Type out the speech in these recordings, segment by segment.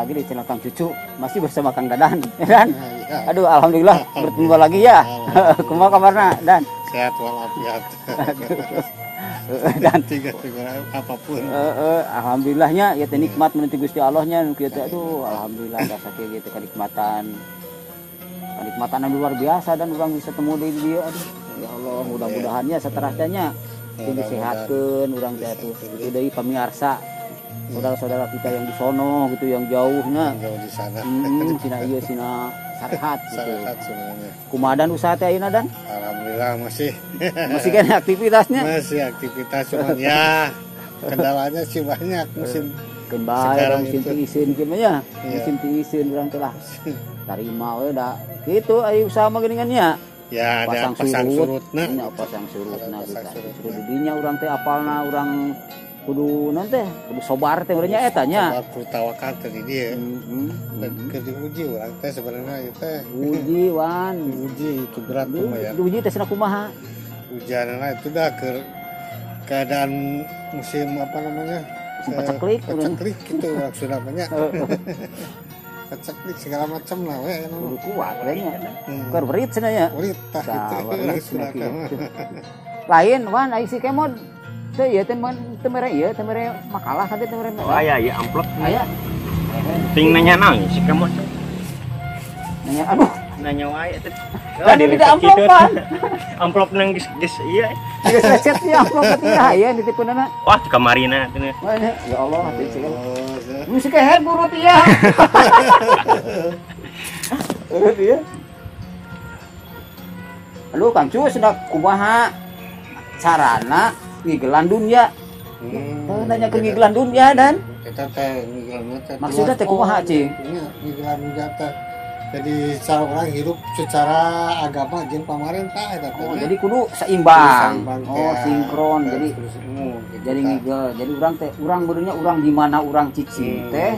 lagi di channel Kang Cucu, masih bersama Kang Dadan, ya kan? Aduh, alhamdulillah bertemu lagi ya. Kumaha kabarna, Dan? Sehat walafiat. Dan tiga apapun. Alhamdulillahnya ya teh nikmat meniti Gusti Allahnya kieu teh aduh alhamdulillah da sakieu gitu kenikmatan anu luar biasa dan orang bisa temu di dia aduh ya Allah mudah-mudahannya saterasnya disehatkeun urang teh atuh itu deui pamirsa saudara-saudara kita yang di sono gitu yang jauhnya Jauh di sana. Cina ieu cina sarehat gitu. Sarehat semuanya. Kumaha Dan usaha teh ayeuna Dan? Alhamdulillah masih Kene aktivitasnya? masih aktivitas cuman ya kendalanya sih banyak musim kembali musim itu. tiiseun kieu mah ya. Iya. Musim tiiseun urang teh lah. Tarima we da. Kitu aya usaha mah geuningan nya. ya ada pasang surutna. Nya pasang surutna Ada pasang gitu. surutna. Di dinya urang teh apalna urang kudu naon teh kudu sobar teh urang nya eta nya. Sobat tawakal tadi dia. Keur diuji urang teh sebenarnya ieu teh. Uji wan. Diuji itu berat lumayan. Uji teh cenah kumaha? Hujanna itu dah ke keadaan musim apa namanya? Paceklik Paceklik gitu maksudnya banyak. Paceklik segala macam lah we kudu kuat we nya. Keur berit cenah ya. Urit tah Tah, itu berit langsung cenah akan. kitu. Lain wan ai si kemod teh ieu teh teu mere ieu teu mere makalah kan teh mere. Oh aya ya amplop. Aya. Ting nanya naon si kamu Nanya aduh nanya wae teh. kan tidak amplopan. Amplop nang geus iya. Geus lecet ya amplop teh aya ditipeunana. Wah di kamarina teh. Ya Allah hati sih kan. Lu si keher burut ya. Urut ya. Halo Kang Cu sedang kumaha carana ngigelan dunya. Nanya ke ngigelan dunya Dan. Kita teh ngigelan teh. Maksudnya teh kumaha cing? Ini ngigelan dunya teh. Jadi cara orang hidup secara agama jeung pamarentah eta teh. Oh, jadi kudu seimbang. Seimbang, Oh, teh. sinkron. Jadi Terus gitu, jadi tah. ngigel. Jadi urang teh urang benernya urang di mana urang cicing teh.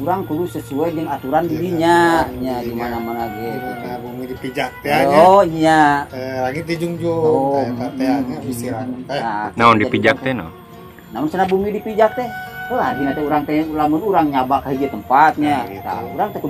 Urang kudu sesuai dengan aturan di dinya nya di mana-mana Di gitu. mana bumi dipijak teh nya. Oh iya. Langit dijunjung Oh, teh teh nya bisiran teh. Naon dipijak teh no? Namun cenah bumi dipijak teh. Lah dina teh urang teh lamun urang nyabak ka hiji tempatnya. Nah, gitu. Tah urang teh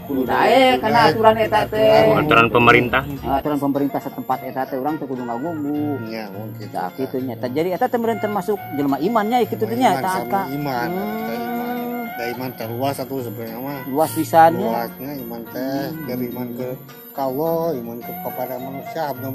kudu dae kana aturan eta teh. Aturan pemerintah. Aturan pemerintah setempat eta teh urang teh kudu ngagunggu. Nya mungkin Tah kitu nya. Tah jadi eta teh meureun termasuk jelema imannya kitu teh nya tah ka. Iman, teh iman. Da iman terluas atuh sebenarnya mah. Luas pisannya. Luasnya iman teh dari iman ke Allah, iman kepada manusia, abdu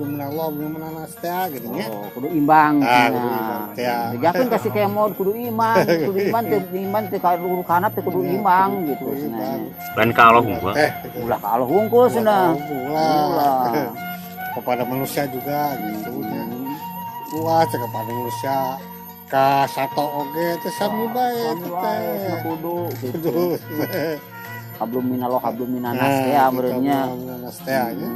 minallah, abdu minanas teh gitu nya. Oh, kudu imbang. Kudu iman teh. Dijakeun kasih kayak mod kudu iman teh kudu kana teh kudu imbang gitu cenah. Lain ka Allah hungkul. Ulah ka Allah hungkul cenah. Ulah. Kepada manusia juga gitu nya. Luas kepada manusia ka sato oge teh sami bae teh. Kudu gitu. Kudu. Hablum minallah hablum minanas teh amreunnya. Minanas teh nya.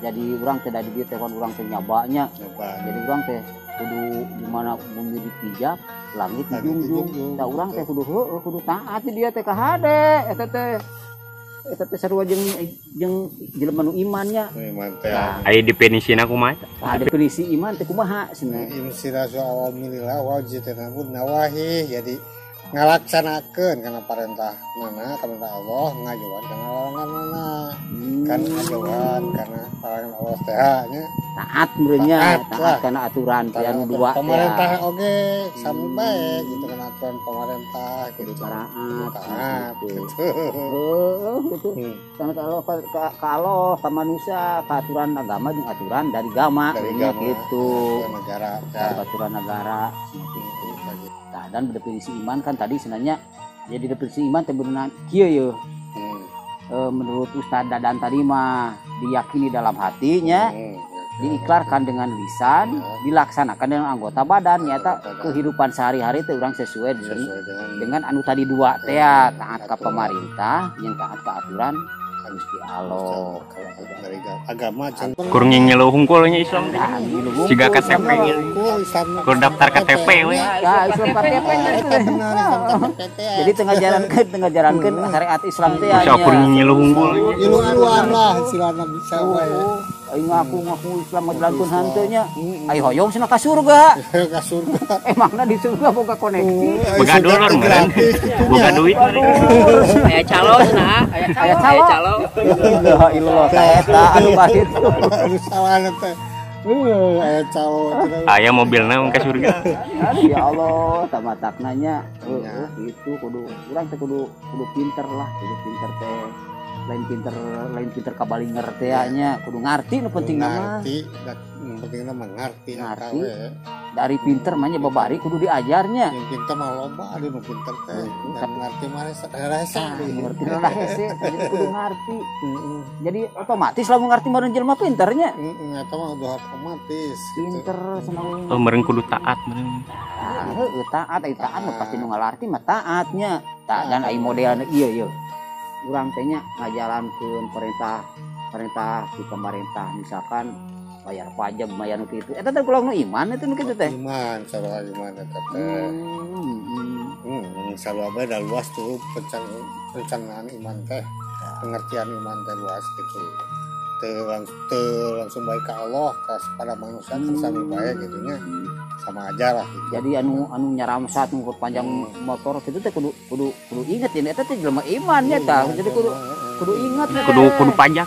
Jadi urang teh da di dieu teh kan urang teh nyabanya. Coba. Jadi urang teh kudu di mana bumi dipijak, langit dijunjung. Da urang teh kudu heueuh kudu taat di dieu teh ka hade eta teh sarua jeung jelema nu imannya. Iman teh. Aya definisina kumaha? Tah definisi iman teh kumaha cenah? Imsirasu awamilillah wajibun nawahi jadi ngalaksanakeun kana parentah mana kana Allah ngajuan kana larangan mana kan ngajuan kana larangan Allah teh nya Taat meureunnya, Taat taat lah. kana aturan teh anu dua teh. pemerintah oge sami bae gitu kana aturan pemerintah gitu Taat, taat gitu. gitu. Gitu. Sama ka Allah, ka manusia, ka aturan agama jeung aturan dari agama Dari nya agama, gitu. negara Aturan negara gitu. Nah, dan definisi iman kan tadi sebenarnya jadi definisi iman teh beunang kieu ye. Menurut Ustaz Dadan tadi mah diyakini dalam hatinya, diiklarkan dengan lisan, dilaksanakan dengan anggota badan. Nyata kehidupan sehari-hari teh urang sesuai dengan anu tadi dua teh taat ka pemerintah, yang taat ka aturan Gusti Allah. dari agama can Kur nyelo hungkul nya Islam teh. Siga KTP nya. Kur daftar KTP we. Ya, Islam KTP itu. Jadi tengah jalankeun syariat Islam teh Bisa kur nyelo hungkul. ilu-iluan lah istilahna bisa wae Aing ngaku Islam ngajalankeun hanteunya. Ai hoyong cenah ka surga. Ka surga. Emangna di surga boga koneksi. Boga dulur meureun. Boga duit. Aya calo cenah, aya calo. La ilallah eta anu kitu. Anu salah teh. Aya calo. Aya mobilna ke surga. Ya Allah, tamataknanya itu kudu urang teh kudu pinter lah, kudu pinter teh. Lain pinter kabalinger teh nya kudu ngarti nu penting mah. Ngarti, penting mah ngarti. Dari pinter mah nya babari kudu diajarnya. Yang pinter mah loba anu nu pinter teh. Ngarti mah rasa. Ngerti lah hese, jadi kudu ngarti. Jadi otomatis lamun ngarti meureun jelema pinternya. Eta mah udah otomatis. Pinter seneng. Oh meureun kudu taat meureun. Heuh taat mah pasti nu ngalarti mah taatnya. Dan ai modelna ieu. Urang teh nya ngajalankeun perintah di pemerintah misalkan bayar pajak bayar nu kitu eta teh kulang nu iman eta nu kitu teh iman sarua iman eta teh sarua bae da luas tuh perencanaan iman teh pengertian iman teh luas gitu teu langsung baik ke Allah kepada manusia kan sami bae gitu nya sama aja lah gitu. Jadi anu nyaram saat ngukur panjang motor gitu teh kudu inget ya eta teh jelema iman nya tah jadi kudu ingat kudu pajak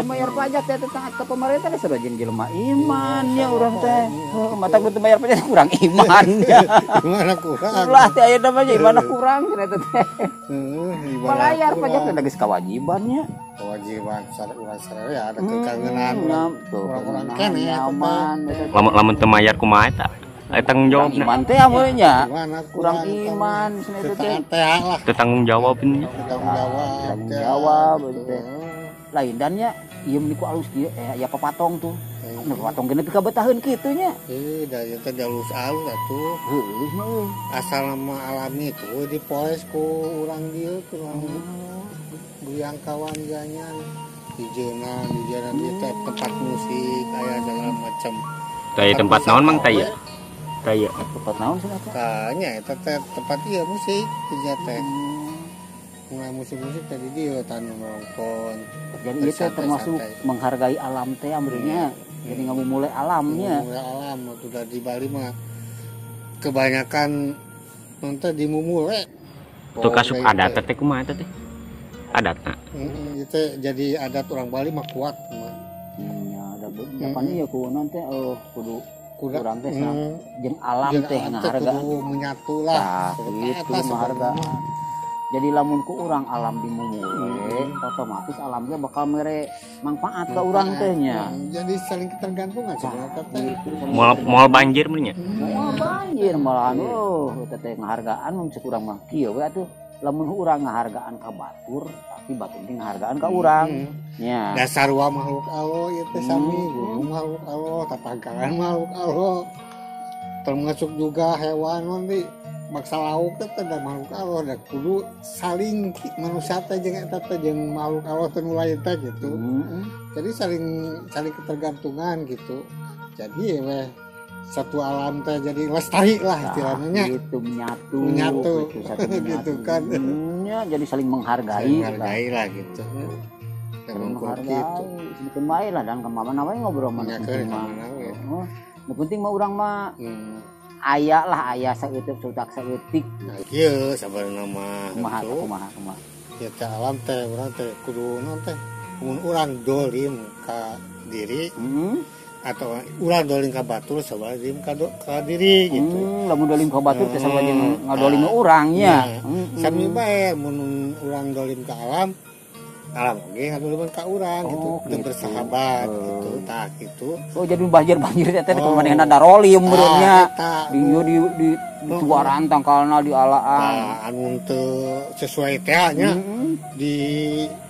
bayar pajak teh taat ke pemerintah teh sebagian jelema iman nya urang teh mata kudu bayar pajak kurang iman nya gimana kurang ulah teh aya namanya iman kurang eta teh bayar pajak teh geus kewajibannya ya ada kekangenan orang-orang kene aman lamun teu mayar kumaha eta tanggung jawab iman teh amunnya kurang iman itu teh lah itu tanggung jawab ini tanggung jawab teh lain dan nya ieu niku alus kieu aya papatong tuh nu papatong geuning teu kabetaheun kitu nya da ieu teh alus atuh heuh asal nama alami tuh dipoles ku urang dieu ku buyang kawan jangan hijauan di tempat musik kayak segala macam kayak tempat naon mang taya tempat naon sih tanya itu tempat iya musik kerja teh mulai musik tadi dia tanam nonton jadi itu termasuk menghargai alam teh ambilnya jadi nggak mau mulai alamnya alam waktu dari Bali mah kebanyakan nonton di mumule tuh kasuk adat teh kumaha teh adatna itu jadi adat orang Bali mah kuat mah ada depan iya kuonon teh kudu kurang teh jeung alam teh ngahargaan menyatu lah itu menghargaan jadi lamun ku urang alam di mumule otomatis alamnya bakal mere manfaat ke urang teh nya jadi saling ketergantungan sebenarnya moal banjir meunya moal banjir malahan teh ngahargaan mun kurang mah kieu we atuh lamun urang ngahargaan ka batur tapi batur teh ngahargaan ka urang nya dasar wa makhluk Allah ieu teh sami gunung makhluk Allah tatangkalan makhluk Allah termasuk juga hewan nanti maksa lauk teh da makhluk Allah da kudu saling manusia teh jeung eta teh jeung makhluk Allah teh nu lain teh gitu jadi saling ketergantungan gitu jadi we satu alam teh jadi lestari lah istilahnya itu menyatu gitu kan jadi saling menghargai lah gitu menghargai bikin bae lah dan kemana wae ngobrol mana nu penting mah urang mah aya saeutik sutak saeutik ieu sabarna mah kumaha ya teh alam teh urang teh kudu naon teh mun urang dolim ka diri atau ulah dolim ka batur sabalim ka diri gitu. Lamun dolim ka batur teh sabalim ngadolim urangnya. Sami bae mun urang dolim ka alam oge ngadolim ka urang gitu. Teu bersahabat gitu. Tah gitu. Oh jadi banjir teh kemanehna darolim meureunnya. Di tuaran tangkalna di alaan. Anu teu sesuai teh nya. Di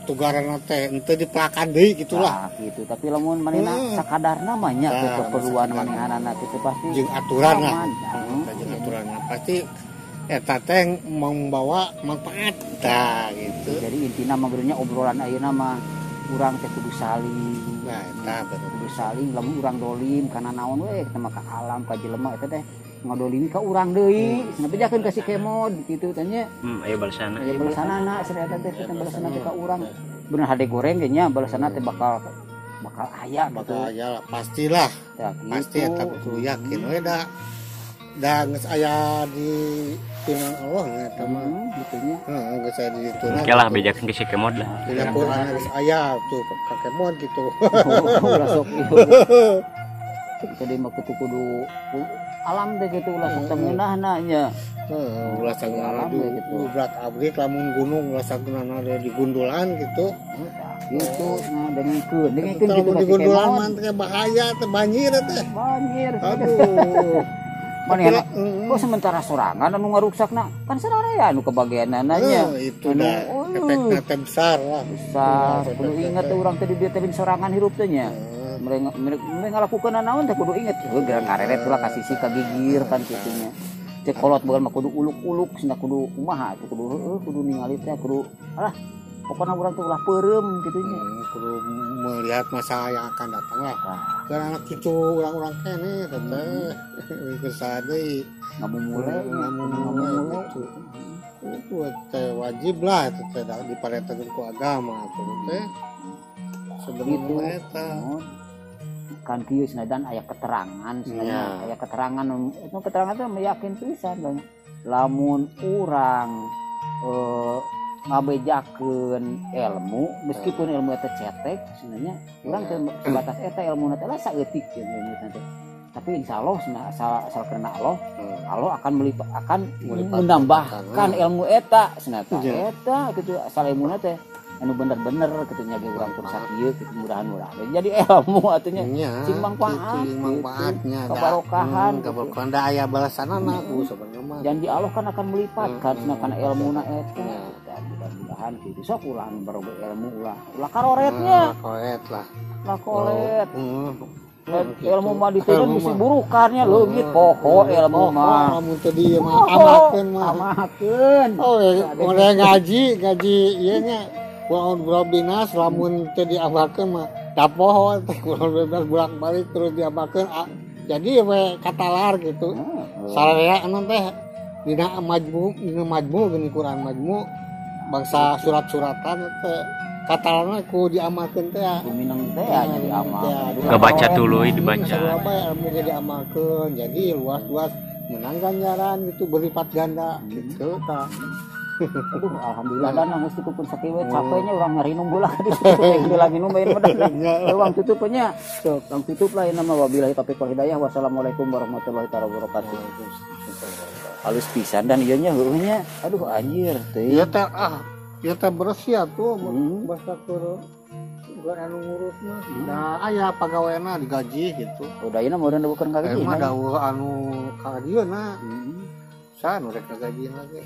tugaran teh ente dipelakan deui gitulah gitu tapi lamun manehna sakadar namanya keperluan manehanana kitu pasti jeung aturan lah jeung aturan pasti eta teh membawa manfaat tah gitu jadi intina mah benernya obrolan ayeuna mah urang teh kudu saling nah eta kudu saling lamun urang dolim kana naon we kita mah ka alam ka jelema eta teh ngadolimi ka urang deui cenah bejakeun ka si kemod kitu teh nya aya balasanna balasanana cenah eta teh kita balasana ka urang bener hade goreng ge nya balasana teh bakal bakal aya gitu. Bakal aya lah, pastilah. Ya, gitu. Pasti eta kudu yakin we da geus aya di pinan Allah eta mah. Gitu nya. Heeh, geus aya di ditu. Oke lah bejakeun ke si kemod lah. Dina Quran geus aya tuh kakemon gitu. Ulah sok ieu. Jadi mah kudu alam teh gitu ulah sok tengeunahna nya. Heeh, ulah sangeunana Alam we gitu. ubrak abrik lamun gunung ulah sangeunana di gundulan gitu. Gitu nah dengekeun gitu Kalau di kasih gundulan kemon. mah teh bahaya teh banjir teh. Banjir. Aduh. Manehna kok sementara sorangan anu ngaruksakna kan sararea anu kebagianana nya. Itu dah efeknya teh besar lah. Besar kudu inget teh urang teh di dieu teh sorangan hirup teh nya. Mereka ngalakukeun naon teh kudu inget geura kareret ulah kasisi kagigir kan kitu nya. Cek kolot bae mah kudu uluk-uluk cenah kudu kumaha atuh kudu ningali teh kudu alah pokona urang teh ulah peureum kitu nya. Kudu melihat masa yang akan datang lah. Karena anak cucu orang-orang kene teh geus deui Ngamumule gitu. Itu teh wajib lah teh diparetokeun ku agama teh. Sebelum eta kan kieu sinajan aya keterangan sebenarnya aya keterangan itu keterangan teh meyakin pisan banyak lamun urang ngabejakeun ilmu meskipun ilmu eta cetek sebenarnya urang teh sebatas eta ilmuna teh saeutik ilmu teh tapi insyaallah asal karena Allah akan menambahkan ilmu eta sebenarnya eta gitu asal ilmuna teh anu bener-bener katanya ge urang pun sakieu kitu mudahan-mudahan jadi ilmu atunya sing manfaat sing manfaatnya kabarokahan kabarokahan da aya balasanana ku sebenarnya mah janji Allah kan akan melipatkan kana ilmuna eta dan mudah-mudahan kitu sok ulah baroga ilmu ulah karoretnya lah kolet ilmu mah dituntut bisi burukannya leungit pokok ilmu mah lamun teh dieu mah amakeun oh ya ngaji ieu nya Kurang binas lamun teh diamalkeun mah dapoho teh kurang belas bolak-balik terus diamalkeun jadi we katalar gitu. Sararea anu teh dina majmu geuning Quran majmu bangsa surat-suratan teh katalarna ku diamalkeun teh minang teh nya diamal. Kebaca tuluy dibaca. Ilmu diamalkeun jadi luas-luas menang ganjaran gitu berlipat ganda gitu tah. Aduh, alhamdulillah dan geus cukup sakieu capeknya urang nyari nunggu lah di situ lagi numbain medan. Uang tutupnya. Sok, tong tutup lah nama wabillahi taufiq wal hidayah. Wassalamualaikum warahmatullahi wabarakatuh. Halus pisan dan ieu nya heueuh nya. Aduh anjir teh. Ieu teh ieu teh bersih atuh basa keur bukan anu ngurus mah. Nah, aya pagaweana digaji gitu. Udah ieu mah udah bukan gaji. Mah dawuh anu ka dieuna. Sa nu rek gaji lagi.